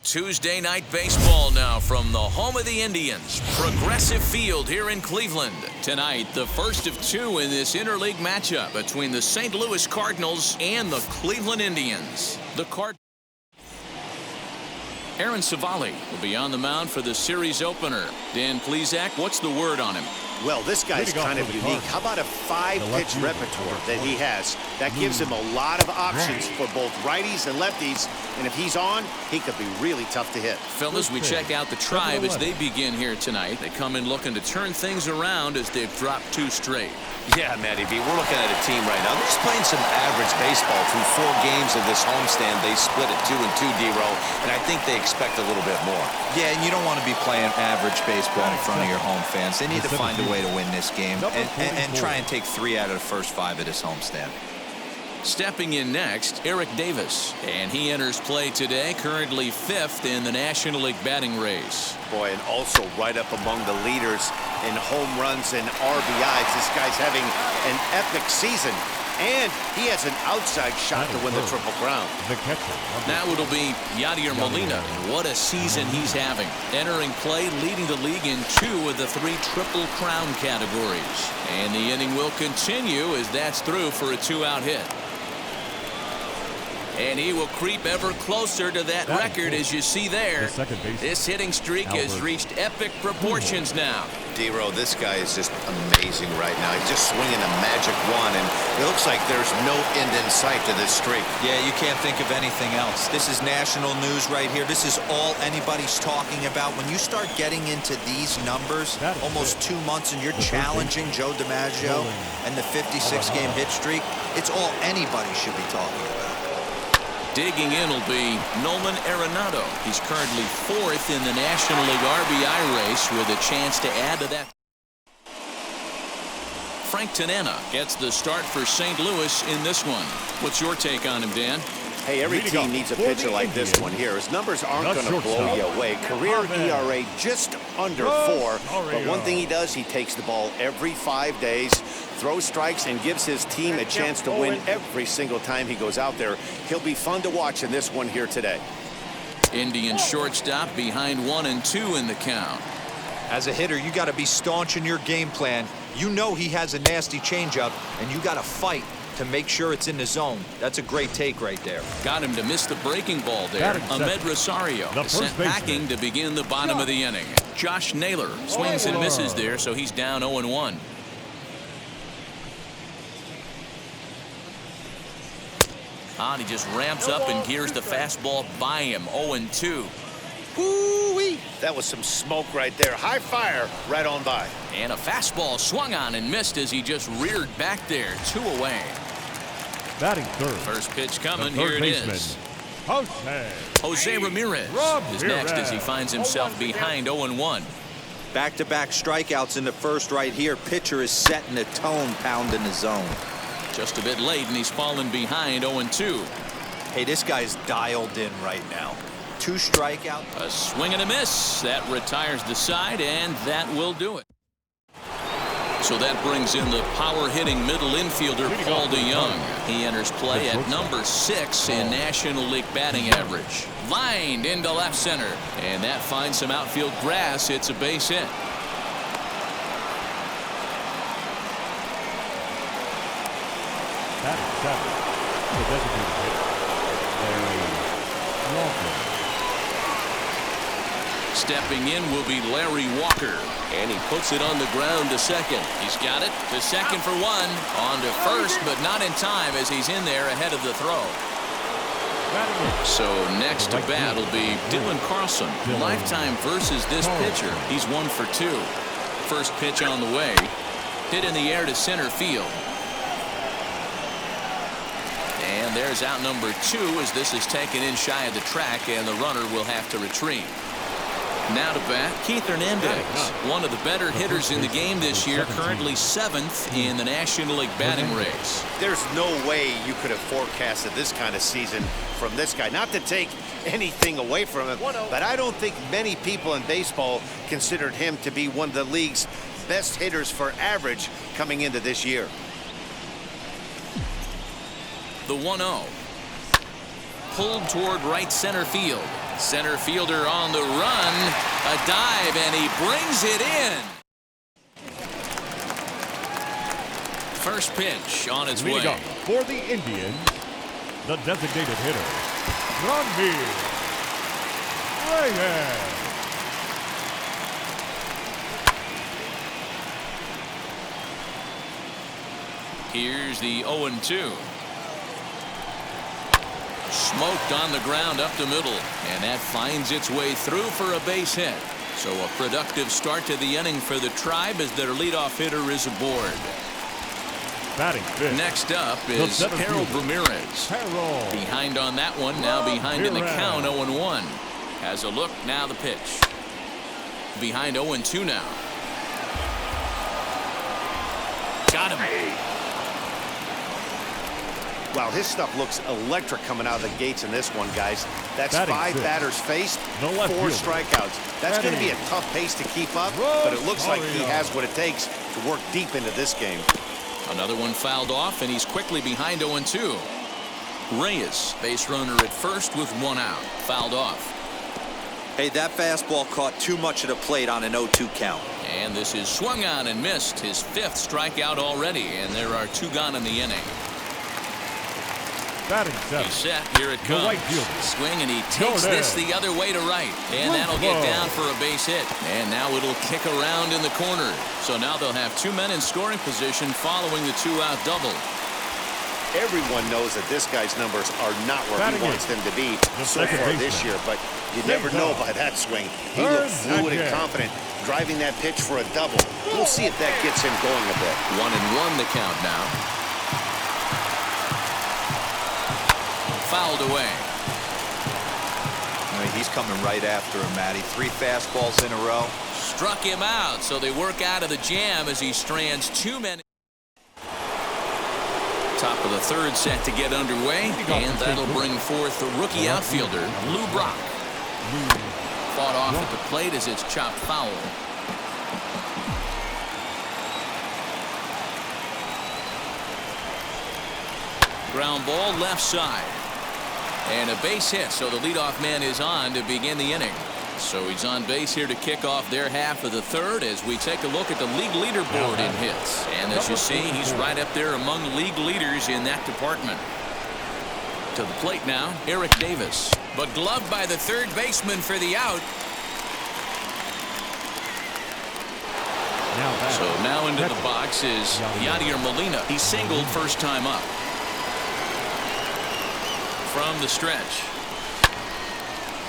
Tuesday night baseball now from the home of the Indians, Progressive Field here in Cleveland. Tonight, the first of two in this interleague matchup between the St. Louis Cardinals and the Cleveland Indians. Aaron Savali will be on the mound for the series opener. Dan Plesac, what's the word on him? Well, this guy's kind of unique. How about a 5-pitch repertoire that he has? That gives him a lot of options for both righties and lefties. And if he's on, he could be really tough to hit. Fellas, we check out the Tribe as they begin here tonight. They come in looking to turn things around as they've dropped 2 straight. Yeah, Matty B, we're looking at a team right now. They're just playing some average baseball through 4 games of this homestand. They split it 2-2, D-Row, and I think they expect a little bit more. Yeah, and you don't want to be playing average baseball in front of your home fans. They need to find a way to win this game and try and take 3 out of the first 5 of this homestand. Stepping in next, Eric Davis, and he enters play today, currently 5th in the National League batting race. Boy, and also right up among the leaders in home runs and RBIs. This guy's having an epic season, and he has an outside shot to win the Triple Crown. Now it'll be Yadier Molina. What a season he's having. Entering play, leading the league in 2 of the 3 Triple Crown categories. And the inning will continue as that's through for a 2-out hit. And he will creep ever closer to that record, as you see there. This hitting streak has reached epic proportions now. D-Row, this guy is just amazing right now. He's just swinging a magic wand, and it looks like there's no end in sight to this streak. Yeah, you can't think of anything else. This is national news right here. This is all anybody's talking about. When you start getting into these numbers, almost 2 months, and you're challenging Joe DiMaggio and the 56-game hit streak, it's all anybody should be talking about. Digging in will be Nolan Arenado. He's currently 4th in the National League RBI race with a chance to add to that. Frank Tanana gets the start for St. Louis in this one. What's your take on him, Dan? Hey, every team needs a pitcher like this one here. His numbers aren't going to blow you away. Career ERA just under 4. But one thing he does, he takes the ball every 5 days, throws strikes, and gives his team a chance to win every single time he goes out there. He'll be fun to watch in this one here today. Indian shortstop behind 1 and 2 in the count. As a hitter, you got to be staunch in your game plan. You know he has a nasty changeup, and you got to fight to make sure it's in the zone. That's a great take right there. Got him to miss the breaking ball there. Ahmed Rosario is sent packing to begin the bottom of the inning. Josh Naylor swings and misses there, so he's down 0-1. He just ramps up and gears the fastball by him. 0-2. Woo-wee! That was some smoke right there. High fire right on by. And a fastball swung on and missed as he just reared back there. 2 away. Batting third. First pitch coming. Here it is. Jose Ramirez is next as he finds himself behind 0-1. Back-to-back strikeouts in the first right here. Pitcher is setting the tone, pounding the zone. Just a bit late, and he's fallen behind 0-2. Hey, this guy's dialed in right now. 2 strikeouts. A swing and a miss. That retires the side, and that will do it. So that brings in the power-hitting middle infielder, Paul DeYoung. He enters play at number 6 in National League batting average. Lined into left center, and that finds some outfield grass. It's a base hit. Batting 7. The designated hitter, Larry Walker. Stepping in will be Larry Walker, and he puts it on the ground to second. He's got it to second for 1. On to first, but not in time as he's in there ahead of the throw. So next to bat will be Dylan Carlson. Lifetime versus this pitcher. He's 1 for 2. First pitch on the way. Hit in the air to center field. And there's out number 2 as this is taken in shy of the track, and the runner will have to retreat. Now to bat, Keith Hernandez, one of the better hitters in the game this year, currently 7th in the National League batting race. There's no way you could have forecasted this kind of season from this guy. Not to take anything away from him, but I don't think many people in baseball considered him to be one of the league's best hitters for average coming into this year. The 1-0. Pulled toward right center field. Center fielder on the run. A dive, and he brings it in. First pitch on its way. Up for the Indians, the designated hitter, Reyes. Here's the 0-2. Smoked on the ground up the middle, and that finds its way through for a base hit. So a productive start to the inning for the Tribe as their leadoff hitter is aboard. Batting fifth. Next up is Harold Ramirez. Behind on that one, now behind in the count, 0-1. Has a look, now the pitch. Behind 0-2 now. Got him. Wow, his stuff looks electric coming out of the gates in this one, guys. That's Batting 5 fifth. batters faced, No 4 left fielder. strikeouts. That's going to be a tough pace to keep up, but it looks like he has what it takes to work deep into this game. Another one fouled off, and he's quickly behind 0-2. Reyes, base runner at first with 1 out. Fouled off. Hey, that fastball caught too much of the plate on an 0-2 count. And this is swung on and missed. His 5th strikeout already, and there are 2 gone in the inning. Batting seventh. He's set. Here it comes. right fielder. Swing, and he takes this the other way to right. And that'll get down for a base hit. And now it'll kick around in the corner. So now they'll have 2 men in scoring position following the 2-out double. Everyone knows that this guy's numbers are not where he wants them to be so far this year, but you never know by that swing. He looked fluid and confident, driving that pitch for a double. We'll see if that gets him going a bit. 1-1 the count now. Fouled away. I mean, he's coming right after him, Matty. 3 fastballs in a row. Struck him out, so they work out of the jam as he strands 2 men. Top of the 3rd set to get underway, and that'll bring forth the rookie outfielder, Lou Brock. Fought off at the plate as it's chopped foul. Ground ball left side. And a base hit, so the leadoff man is on to begin the inning. So he's on base here to kick off their half of the 3rd as we take a look at the league leaderboard in hits. And as you see, he's right up there among league leaders in that department. To the plate now, Eric Davis. But gloved by the 3rd baseman for the out. So now into the box is Yadier Molina. He singled first time up. From the stretch.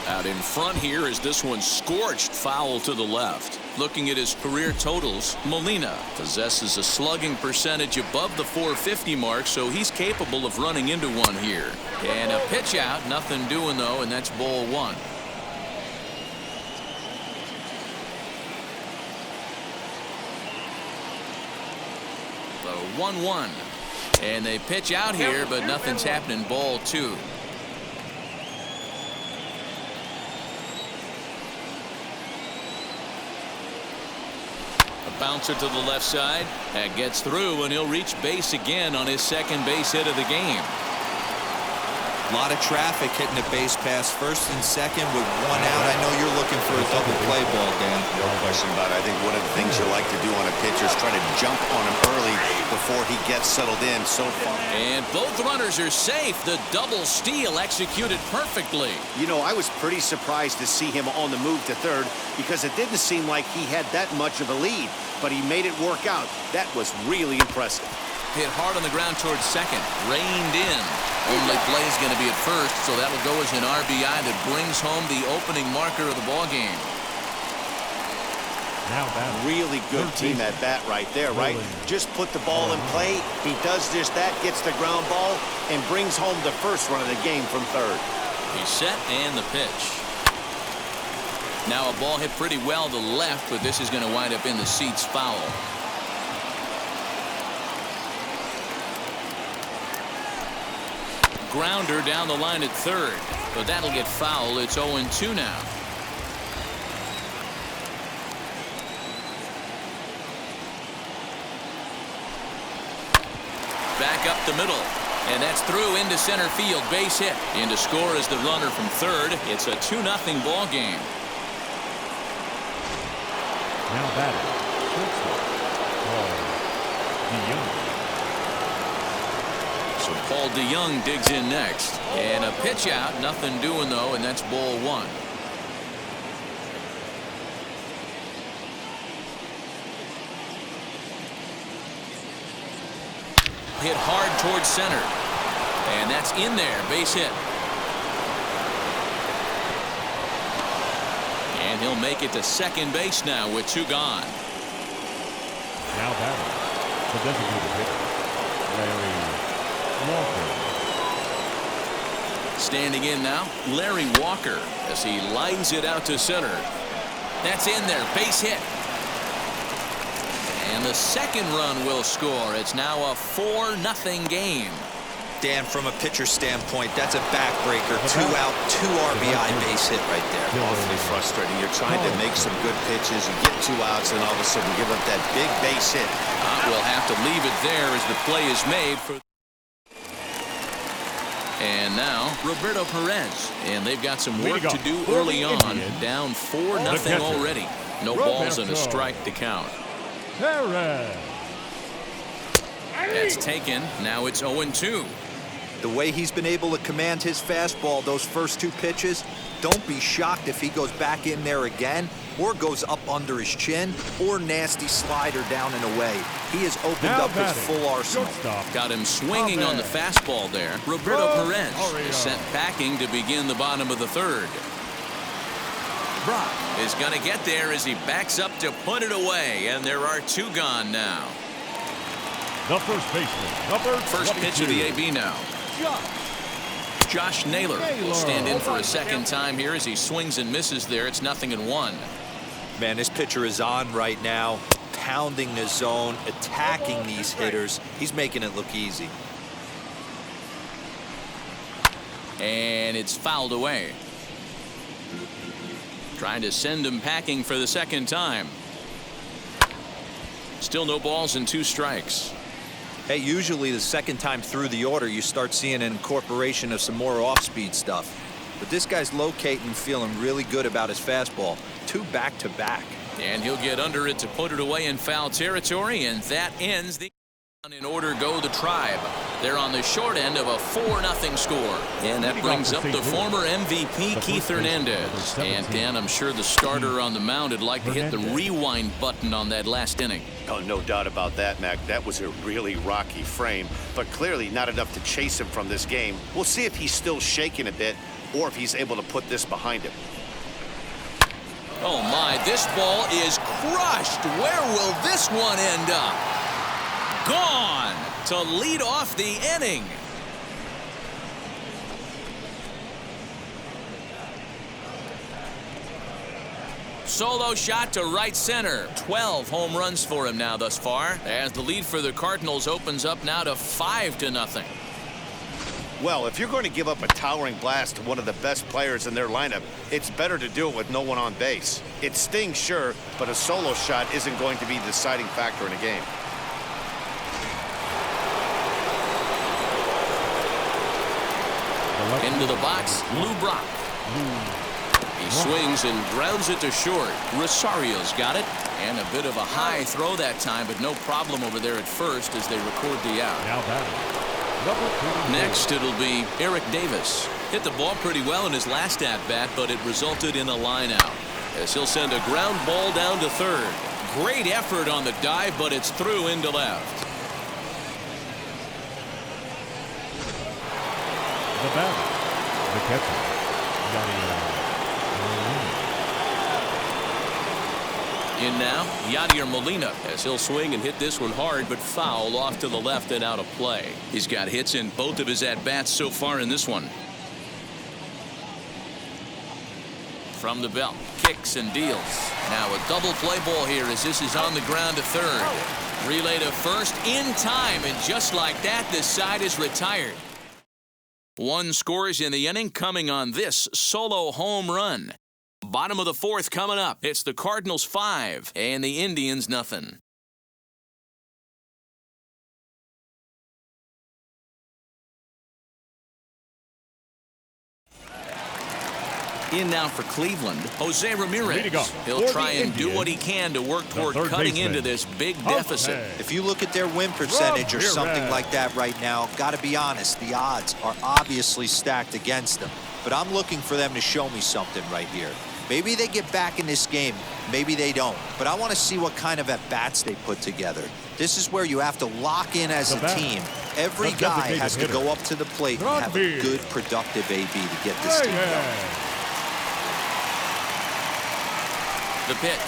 Out in front here is this one scorched foul to the left. Looking at his career totals, Molina possesses a slugging percentage above the .450 mark, so he's capable of running into one here. And a pitch out, nothing doing though, and that's ball 1. So 1-1. And they pitch out here, but nothing's happening. Ball 2. Bouncer to the left side. That gets through, and he'll reach base again on his 2nd base hit of the game. A lot of traffic hitting the base pass 1st and 2nd with 1 out. I know you're looking for a double play ball, Dan. No question about it. I think one of the things you like to do on a pitcher is try to jump on him early before he gets settled in. So far. And both runners are safe. The double steal executed perfectly. You know, I was pretty surprised to see him on the move to 3rd because it didn't seem like he had that much of a lead, but he made it work out. That was really impressive. Hit hard on the ground towards 2nd. Reined in. Only play is going to be at 1st, so that'll go as an RBI that brings home the opening marker of the ball game. Now really good team at bat right there, right? Just put the ball in play. He does just that, gets the ground ball, and brings home the 1st run of the game from 3rd. He's set, and the pitch. Now a ball hit pretty well to the left, but this is going to wind up in the seats foul. Grounder down the line at 3rd, but that'll get foul. It's 0-2 now. Back up the middle. And that's through into center field. Base hit. In to score is the runner from third. It's a 2-0 ball game. Now batting, shortstop, Paul DeYoung. So Paul DeYoung digs in next. And a pitch out. Nothing doing, though, and that's ball one. Hit hard towards center. And that's in there. Base hit. And he'll make it to second base now with 2 gone. Now batting, the designated hitter, Larry Walker. Standing in now, Larry Walker, as he lines it out to center. That's in there. Base hit. And the second run will score. It's now a 4-0 game. Dan, from a pitcher standpoint, that's a backbreaker. 2 out, 2 RBI base hit right there. Awfully frustrating. You're trying to make some good pitches. You get 2 outs, and all of a sudden you give up that big base hit. We'll have to leave it there as the play is made for. And now Roberto Perez, and they've got some work to do early on. Down 4-0 already. No balls and a strike to count. Perez. That's taken. Now it's 0-2. The way he's been able to command his fastball those first 2 pitches, don't be shocked if he goes back in there again or goes up under his chin or nasty slider down and away. He has opened up his full arsenal. Got him swinging on the fastball there. Roberto Perez is sent packing to begin the bottom of the third. Brock is going to get there as he backs up to put it away, and there are 2 gone now. The first baseman, number First 22. pitch of the AB now. Josh Naylor will stand in for a second time here as he swings and misses there. It's 0-1. Man, this pitcher is on right now, pounding the zone, attacking these hitters. He's making it look easy. And it's fouled away. Trying to send him packing for the second time. Still no balls and 2 strikes. Hey, usually the second time through the order, you start seeing an incorporation of some more off-speed stuff. But this guy's locating, feeling really good about his fastball. 2 back-to-back. And he'll get under it to put it away in foul territory, and that ends the. In order go the Tribe. They're on the short end of a 4-0 score. And that brings up the former MVP Keith Hernandez. And Dan, I'm sure the starter on the mound would like to hit the rewind button on that last inning. Oh, no doubt about that, Mac. That was a really rocky frame, but clearly not enough to chase him from this game. We'll see if he's still shaking a bit or if he's able to put this behind him. Oh, my. This ball is crushed. Where will this one end up? Gone to lead off the inning. Solo shot to right center. 12 home runs for him now thus far, as the lead for the Cardinals opens up now to 5-0. Well, if you're going to give up a towering blast to one of the best players in their lineup, it's better to do it with no one on base. It stings, sure, but a solo shot isn't going to be the deciding factor in a game. Into the box, Lou Brock. He swings and grounds it to short. Rosario's got it. And a bit of a high throw that time, but no problem over there at first as they record the out. Now batting, Next, it'll be Eric Davis. Hit the ball pretty well in his last at-bat, but it resulted in a line out, as he'll send a ground ball down to third. Great effort on the dive, but it's through into left. the batter, the catcher, Yadier Molina. In now, Yadier Molina, as he'll swing and hit this one hard, but foul off to the left and out of play. He's got hits in both of his at-bats so far in this one. From the belt, kicks and deals. Now a double play ball here as this is on the ground to third. Relay to first in time, and just like that, this side is retired. One scores in the inning coming on this solo home run. Bottom of the fourth coming up. It's the Cardinals 5 and the Indians nothing. In now for Cleveland, Jose Ramirez. He'll try and do what he can to work toward cutting into this big deficit. If you look at their win percentage or something like that right now, got to be honest, the odds are obviously stacked against them. But I'm looking for them to show me something right here. Maybe they get back in this game, maybe they don't. But I want to see what kind of at-bats they put together. This is where you have to lock in as a team. Every guy has to go up to the plate and have a good, productive AB to get this team going. The pitch.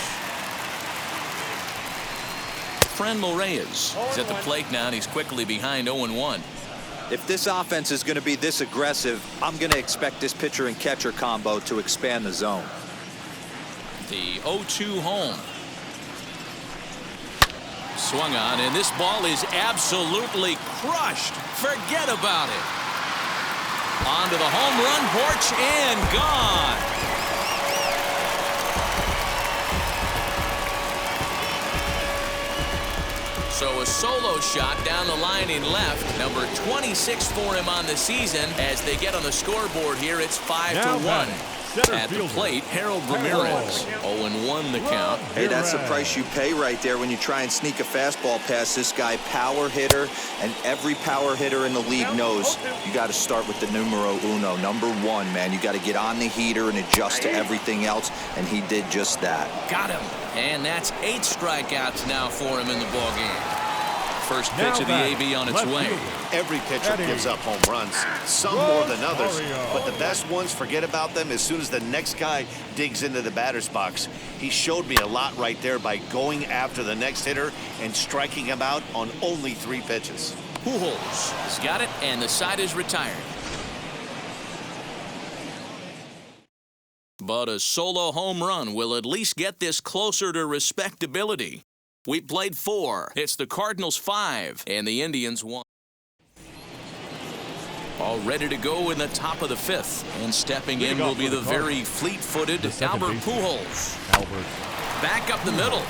Franmil Reyes is at the plate now, and he's quickly behind 0-1. If this offense is going to be this aggressive, I'm going to expect this pitcher and catcher combo to expand the zone. The 0-2 home. Swung on, and this ball is absolutely crushed. Forget about it. Onto the home run porch and gone. So a solo shot down the line in left. Number 26 for him on the season. As they get on the scoreboard here, it's 5-1. At the plate, Harold Ramirez. 0-1 the count. Hey, that's the price you pay right there when you try and sneak a fastball past this guy. Power hitter, and every power hitter in the league knows you got to start with the numero uno, number 1, man. You got to get on the heater and adjust to everything else, and he did just that. Got him. And that's 8 strikeouts now for him in the ballgame. First pitch of the AB on its way. Every pitcher gives up home runs, some more than others, but the best ones, forget about them as soon as the next guy digs into the batter's box. He showed me a lot right there by going after the next hitter and striking him out on only 3 pitches. Pujols has got it, and the side is retired. But a solo home run will at least get this closer to respectability. We played 4. It's the Cardinals 5 and the Indians 1. All ready to go in the top of the 5th. And stepping in will be the very fleet-footed Albert Pujols. Back up the middle.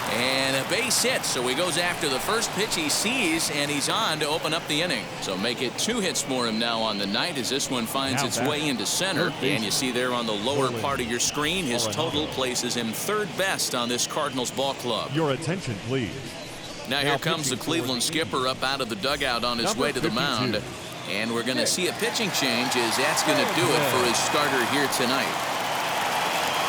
And a base hit, so he goes after the first pitch he sees, and he's on to open up the inning. So make it 2 hits for him now on the night as this one finds its way into center. And you see there on the lower part of your screen, his total places him 3rd best on this Cardinals ball club. Your attention, please. Now here comes the Cleveland skipper up out of the dugout on his way to the mound. And we're going to see a pitching change as that's going to do it for his starter here tonight.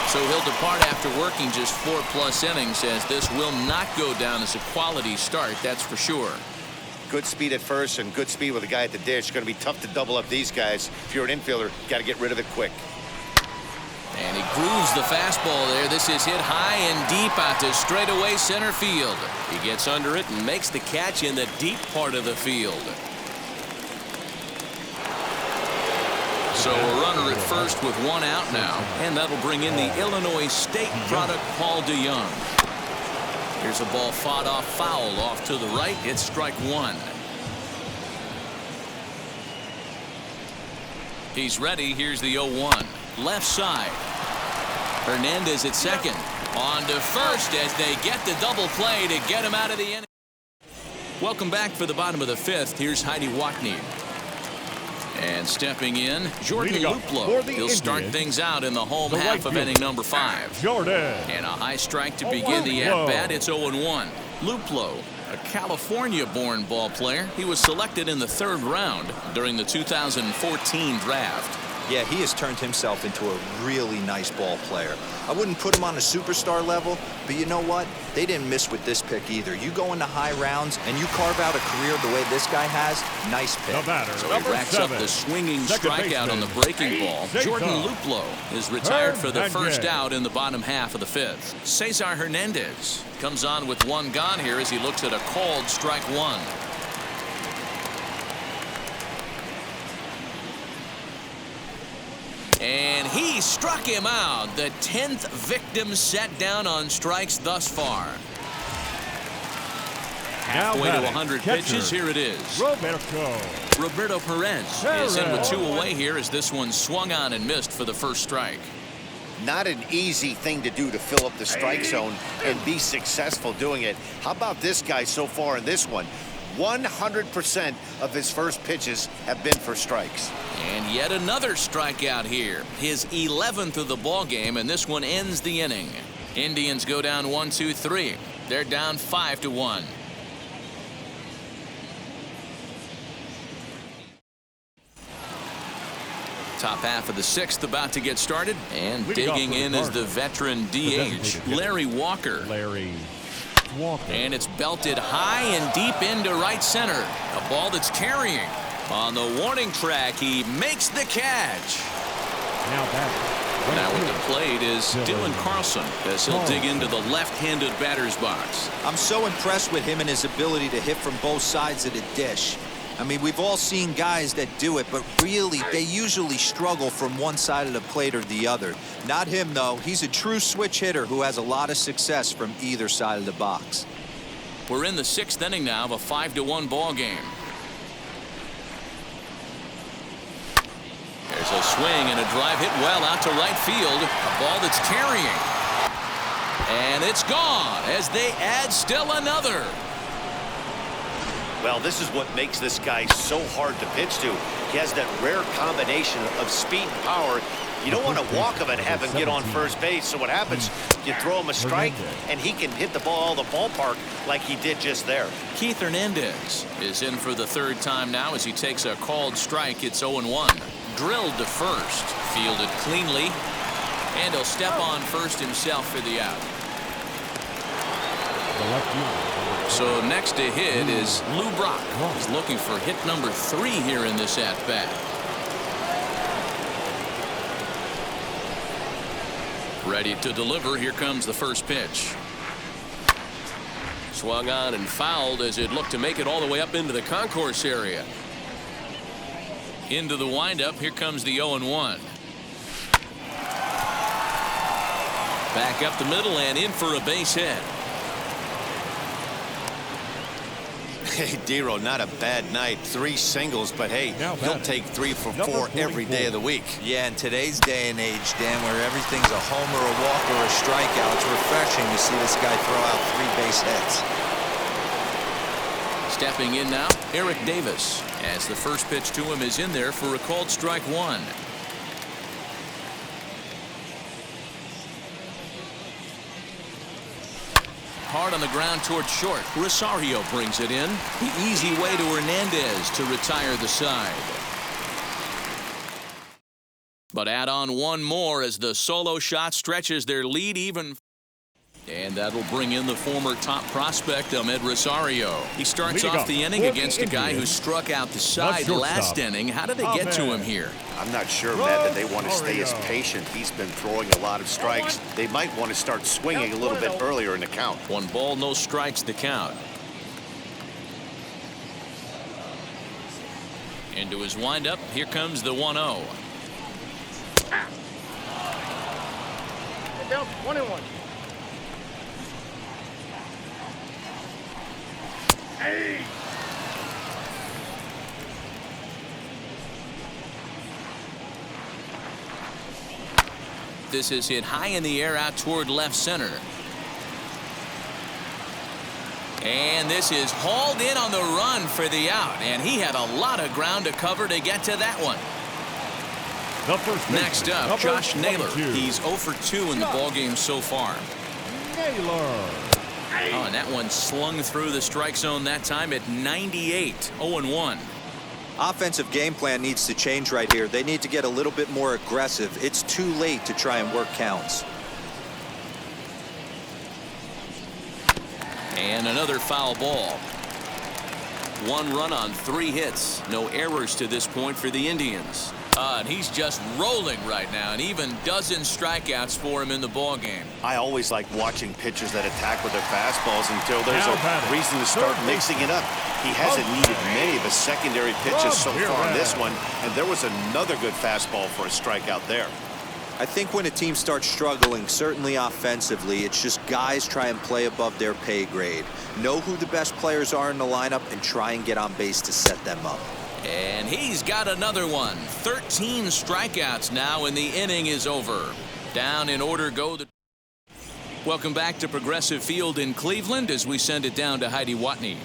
So he'll depart after working just 4+ innings, as this will not go down as a quality start, that's for sure. Good speed at first and good speed with a guy at the dish. It's going to be tough to double up these guys. If you're an infielder, got to get rid of it quick. And he grooves the fastball there. This is hit high and deep out to straightaway center field. He gets under it and makes the catch in the deep part of the field. So a runner at first with 1 out now, and that'll bring in the Illinois State product, Paul DeYoung. Here's a ball fought off foul off to the right. It's strike 1. He's ready. Here's the 0-1. Left side. Hernandez at second. On to first as they get the double play to get him out of the inning. Welcome back for the bottom of the 5th. Here's Heidi Watney. And stepping in, Jordan Luplow. He'll start things out in the home half of inning number 5. Jordan. And a high strike to begin the at-bat. It's 0-1. Luplow, a California-born ball player. He was selected in the 3rd round during the 2014 draft. Yeah, he has turned himself into a really nice ball player. I wouldn't put him on a superstar level, but you know what? They didn't miss with this pick either. You go into high rounds and you carve out a career the way this guy has, nice pick. So he racks up the swinging strikeout on the breaking ball. Jordan Luplow is retired for the first out in the bottom half of the 5th. Cesar Hernandez comes on with 1 gone here as he looks at a called strike 1. And he struck him out. The 10th victim set down on strikes thus far. Halfway to 100 pitches. Here it is. Roberto Perez is in with 2 away here as this one swung on and missed for the first strike. Not an easy thing to do to fill up the strike zone and be successful doing it. How about this guy so far in this one? 100% of his first pitches have been for strikes. And yet another strikeout here. His 11th of the ball game, and this one ends the inning. Indians go down 1-2-3. They're down 5-1. Top half of the sixth about to get started, and digging in is the veteran DH, Larry Walker. And it's belted high and deep into right center. A ball that's carrying. On the warning track, he makes the catch. Now with the plate is Dylan Carlson as he'll dig into the left-handed batter's box. I'm so impressed with him and his ability to hit from both sides of the dish. I mean, we've all seen guys that do it, but really, they usually struggle from one side of the plate or the other. Not him, though. He's a true switch hitter who has a lot of success from either side of the box. We're in the sixth inning now of a 5-1 ball game. There's a swing and a drive hit well out to right field. A ball that's carrying. And it's gone as they add still another. Well, this is what makes this guy so hard to pitch to. He has that rare combination of speed and power. You don't want to walk him and have him get on first base. So what happens, you throw him a strike, and he can hit the ball the ballpark like he did just there. Keith Hernandez is in for the third time now as he takes a called strike. It's 0-1. Drilled to first. Fielded cleanly. And he'll step on first himself for the out. So next to hit is Lou Brock. He's looking for hit number 3 here in this at-bat. Ready to deliver. Here comes the first pitch. Swung on and fouled as it looked to make it all the way up into the concourse area. Into the windup. Here comes the 0-1. Back up the middle and in for a base hit. Hey, Dero, not a bad night. 3 singles, but hey, he'll take 3 for 4 every day of the week. Yeah, in today's day and age, Dan, where everything's a homer, a walk, or a strikeout, it's refreshing to see this guy throw out 3 base hits. Stepping in now, Eric Davis, as the first pitch to him is in there for a called strike 1. Hard on the ground towards short. Rosario brings it in. The easy way to Hernandez to retire the side. But add on one more as the solo shot stretches their lead even. And that'll bring in the former top prospect, Ahmed Rosario. He starts off the inning against a guy who struck out the side last inning. How did they get to him here? I'm not sure, Matt, that they want to stay as patient. He's been throwing a lot of strikes. They might want to start swinging a little bit earlier in the count. 1 ball, no strikes the count. Into his windup. Here comes the 1-0. Down 1-1. Hey. This is hit high in the air out toward left center. And this is hauled in on the run for the out. And he had a lot of ground to cover to get to that one. Next up, Josh Naylor. He's 0 for 2 in the ballgame so far. Naylor. Oh, and that one slung through the strike zone that time at 98. 0-1. Offensive game plan needs to change right here. They need to get a little bit more aggressive. It's too late to try and work counts. And another foul ball. 1 run on 3 hits. No errors to this point for the Indians. And he's just rolling right now, and even dozen strikeouts for him in the ballgame. I always like watching pitchers that attack with their fastballs until there's a reason to start mixing it up. He hasn't needed many of his secondary pitches so far in this one, and there was another good fastball for a strikeout there. I think when a team starts struggling, certainly offensively, it's just guys try and play above their pay grade. Know who the best players are in the lineup and try and get on base to set them up. And he's got another one. 13 strikeouts now, and the inning is over. Down in order go the... Welcome back to Progressive Field in Cleveland as we send it down to Heidi Watney.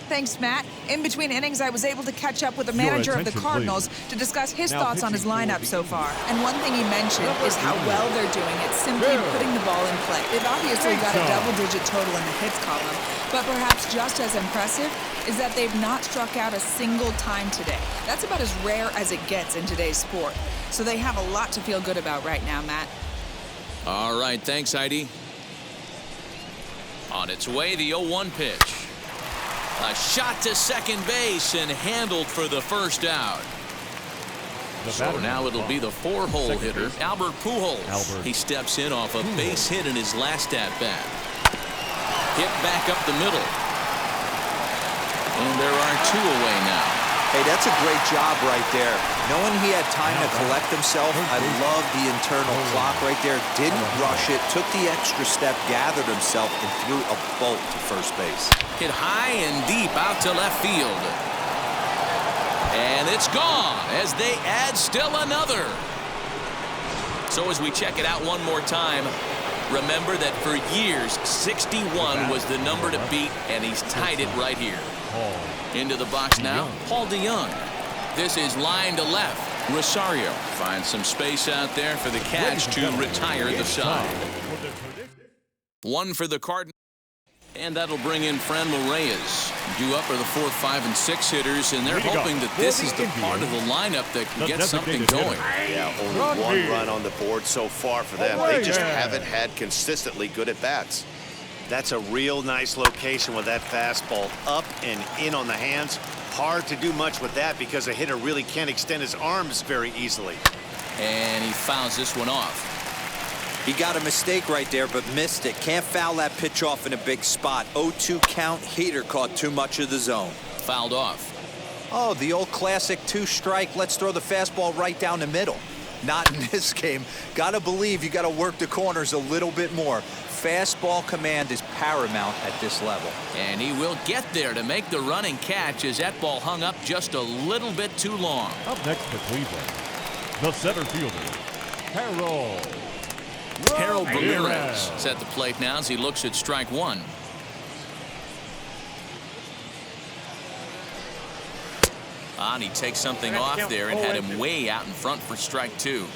Thanks, Matt. In between innings, I was able to catch up with the manager of the Cardinals to discuss his thoughts on his lineup so far. And one thing he mentioned is how well they're doing at simply putting the ball in play. They've obviously got a double-digit total in the hits column, but perhaps just as impressive is that they've not struck out a single time today. That's about as rare as it gets in today's sport. So they have a lot to feel good about right now, Matt. All right, thanks, Heidi. On its way, the 0-1 pitch. A shot to second base and handled for the first out. So now it'll be the 4-hole hitter, Albert Pujols. He steps in off a base hit in his last at-bat. Hit back up the middle. And there are 2 away now. Hey, that's a great job right there. Knowing he had time to collect himself, I love the internal clock right there. Didn't rush it, took the extra step, gathered himself, and threw a bolt to first base. Hit high and deep out to left field. And it's gone as they add still another. So as we check it out one more time, remember that for years, 61 was the number to beat, and he's tied it right here. Into the box now, Paul DeYoung. This is line to left. Rosario finds some space out there for the catch to retire the side. 1 for the Cardinals. And that'll bring in Franmil Reyes. Due up are the 4, 5, and 6 hitters, and they're hoping that this is the part of the lineup that can get something going. Yeah, only 1 run on the board so far for them. They just haven't had consistently good at-bats. That's a real nice location with that fastball up and in on the hands. Hard to do much with that because a hitter really can't extend his arms very easily. And he fouls this one off. He got a mistake right there, but missed it. Can't foul that pitch off in a big spot. 0-2 count. Heater caught too much of the zone. Fouled off. Oh, the old classic 2-strike. Let's throw the fastball right down the middle. Not in this game. Gotta believe you gotta work the corners a little bit more. Fastball command is paramount at this level. And he will get there to make the running catch as that ball hung up just a little bit too long. Up next for Cleveland, the center fielder, Harold Ramirez is at the plate now as he looks at strike 1. And he takes something off there and had him way out in front for strike 2.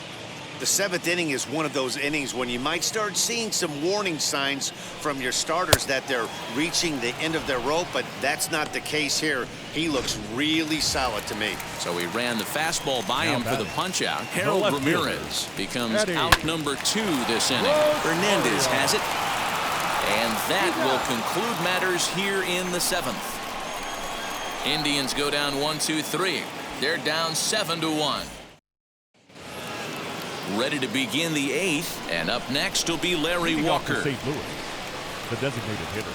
The 7th inning is one of those innings when you might start seeing some warning signs from your starters that they're reaching the end of their rope, but that's not the case here. He looks really solid to me. So he ran the fastball by him for the punch-out. Harold Ramirez becomes out number 2 this inning. Hernandez has it. And that will conclude matters here in the 7th. Indians go down 1-2-3. They're down 7-1. Ready to begin the 8th, and up next will be Larry Walker. St. Louis, the designated hitter,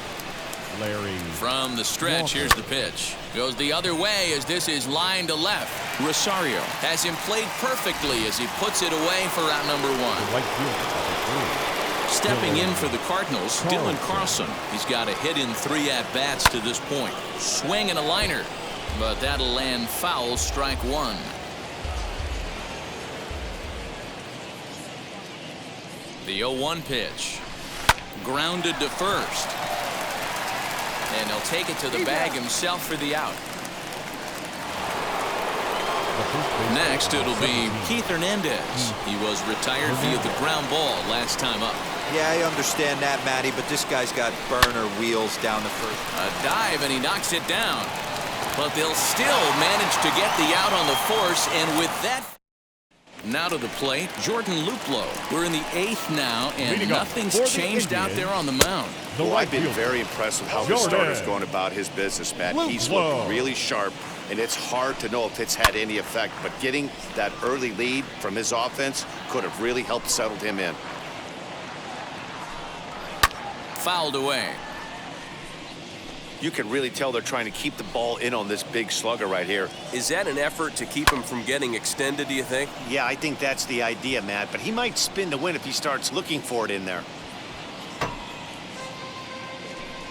Larry. From the stretch, here's the pitch. Goes the other way as this is line to left. Rosario has him played perfectly as he puts it away for out number 1. Stepping in for the Cardinals, Dylan Carlson. He's got a hit in 3 at-bats to this point. Swing and a liner, but that'll land foul, strike 1. The 0-1 pitch. Grounded to first. And he'll take it to the bag himself for the out. Next, it'll be Keith Hernandez. He was retired via the ground ball last time up. Yeah, I understand that, Matty, but this guy's got burner wheels down the first. A dive, and he knocks it down. But they'll still manage to get the out on the force, and with that... Now to the plate, Jordan Luplow. We're in the 8th now, and nothing's changed out there on the mound. Well, I've been very impressed with how the starter's going about his business, Matt. He's looked really sharp, and it's hard to know if it's had any effect. But getting that early lead from his offense could have really helped settle him in. Fouled away. You can really tell they're trying to keep the ball in on this big slugger right here. Is that an effort to keep him from getting extended, do you think? Yeah, I think that's the idea, Matt. But he might spin to win if he starts looking for it in there.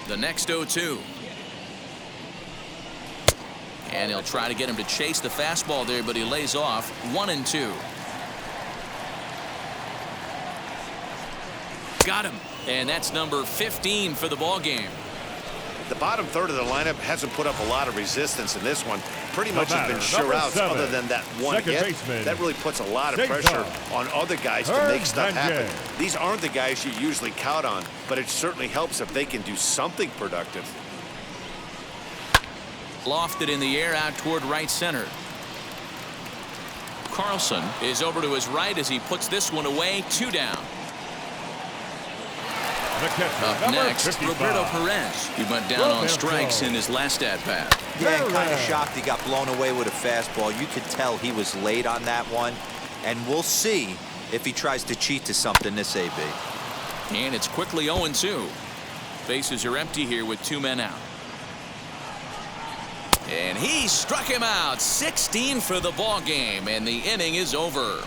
The next 0-2. And he'll try to get him to chase the fastball there, but he lays off. 1-2. Got him. And that's number 15 for the ball game. The bottom third of the lineup hasn't put up a lot of resistance in this one. Pretty much has been sure outs other than that one hit. That really puts a lot of pressure on other guys to make stuff happen. These aren't the guys you usually count on, but it certainly helps if they can do something productive. Lofted in the air out toward right center. Carlson is over to his right as he puts this one away. 2 down. Up next, Roberto Perez. He went down on strikes in his last at-bat. Yeah, kind of shocked he got blown away with a fastball. You could tell he was late on that one. And we'll see if he tries to cheat to something this AB. And it's quickly 0-2. Bases are empty here with 2 men out. And he struck him out. 16 for the ball game, and the inning is over.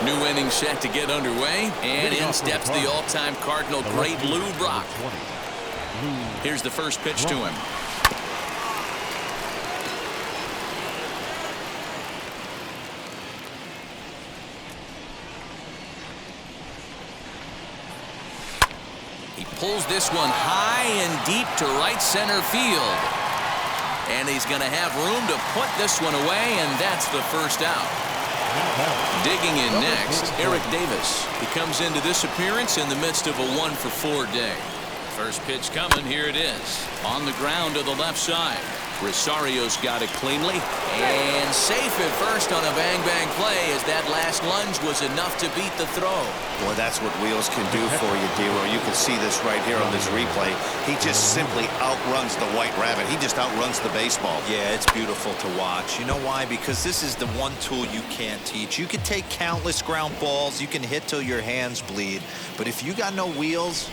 New inning set to get underway, and in steps the all-time Cardinal great Lou Brock. Here's the first pitch to him. He pulls this one high and deep to right center field. And he's going to have room to put this one away, and that's the first out. Digging in next, Eric Davis. He comes into this appearance in the midst of a 1-for-4 day. First pitch coming. Here it is. On the ground to the left side. Rosario's got it cleanly. And safe at first on a bang-bang play as that last lunge was enough to beat the throw. Well, that's what wheels can do for you, D-Row. You can see this right here on this replay. He just simply outruns the White Rabbit. He just outruns the baseball. Yeah, it's beautiful to watch. You know why? Because this is the one tool you can't teach. You can take countless ground balls. You can hit till your hands bleed. But if you got no wheels,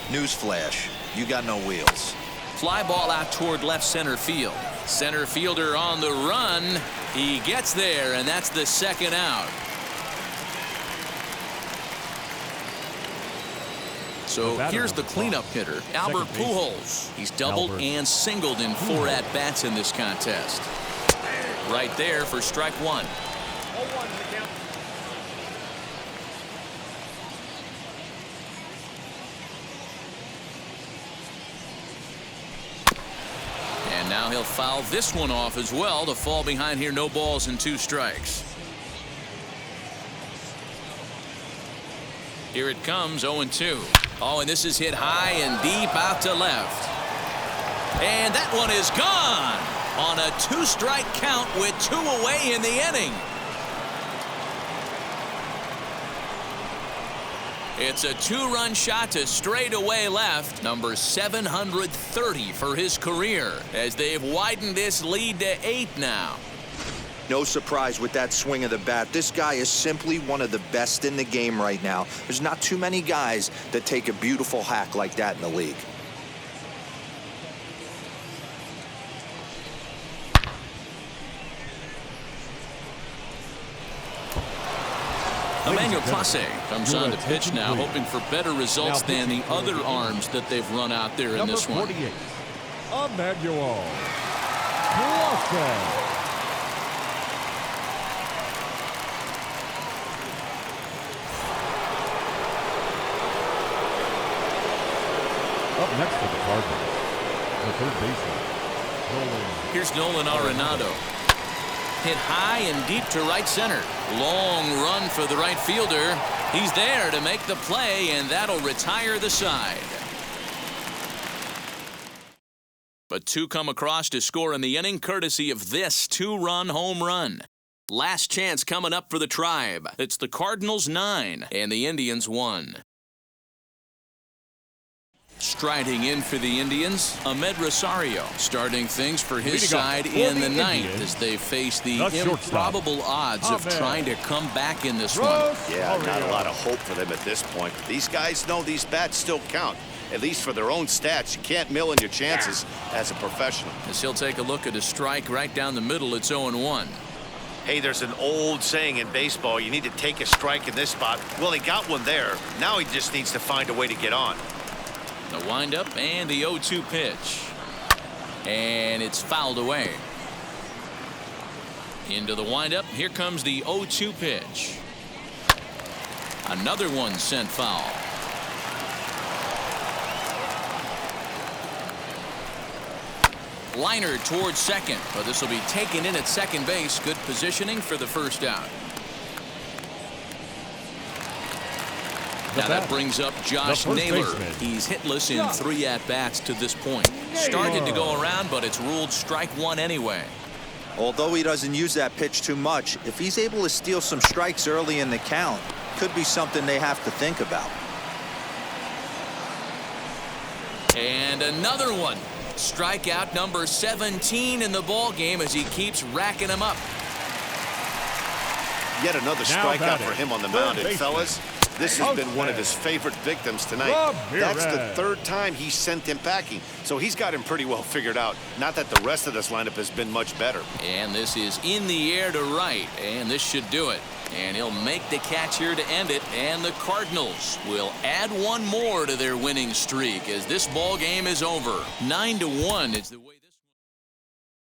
newsflash, you got no wheels. Fly ball out toward left center field. Center fielder on the run. He gets there, and that's the second out. So here's the cleanup hitter, Albert Pujols. He's doubled and singled in 4 at-bats in this contest. Right there for strike 1. And now he'll foul this one off as well to fall behind here. No balls and 2 strikes. Here it comes, 0-2. Oh, and this is hit high and deep out to left. And that one is gone on a 2-strike count with 2 away in the inning. It's a 2-run shot to straightaway left, number 730 for his career, as they've widened this lead to 8 now. No surprise with that swing of the bat. This guy is simply one of the best in the game right now. There's not too many guys that take a beautiful hack like that in the league. Emmanuel Clase comes on to pitch now, hoping for better results than the other arms that they've run out there in this one. Emmanuel Clase. Up next for the Cardinals, the third baseman, Here's Nolan Arenado. Hit high and deep to right center. Long run for the right fielder. He's there to make the play, and that'll retire the side. But 2 come across to score in the inning, courtesy of this 2-run home run. Last chance coming up for the Tribe. It's the Cardinals 9 and the Indians 1. Striding in for the Indians, Ahmed Rosario, starting things for his side in the 9th as they face the improbable odds of trying to come back in this one. Yeah, not a lot of hope for them at this point. These guys know these bats still count, at least for their own stats. You can't mill in your chances as a professional. As he'll take a look at a strike right down the middle, it's 0-1. Hey, there's an old saying in baseball, you need to take a strike in this spot. Well, he got one there. Now he just needs to find a way to get on. The windup and the 0-2 pitch. And it's fouled away. Into the windup. Here comes the 0-2 pitch. Another one sent foul. Liner towards second, but this will be taken in at second base. Good positioning for the first out. Now that brings up Josh Naylor. He's hitless in 3 at-bats to this point. Started to go around, but it's ruled strike 1 anyway. Although he doesn't use that pitch too much, if he's able to steal some strikes early in the count, could be something they have to think about. And another one. Strikeout number 17 in the ball game as he keeps racking them up. Yet another strikeout for him on the mound. And fellas, this has been one of his favorite victims tonight. That's the 3rd time he sent him packing. So he's got him pretty well figured out. Not that the rest of this lineup has been much better. And this is in the air to right. And this should do it. And he'll make the catch here to end it. And the Cardinals will add one more to their winning streak as this ball game is over. 9-1 is the way.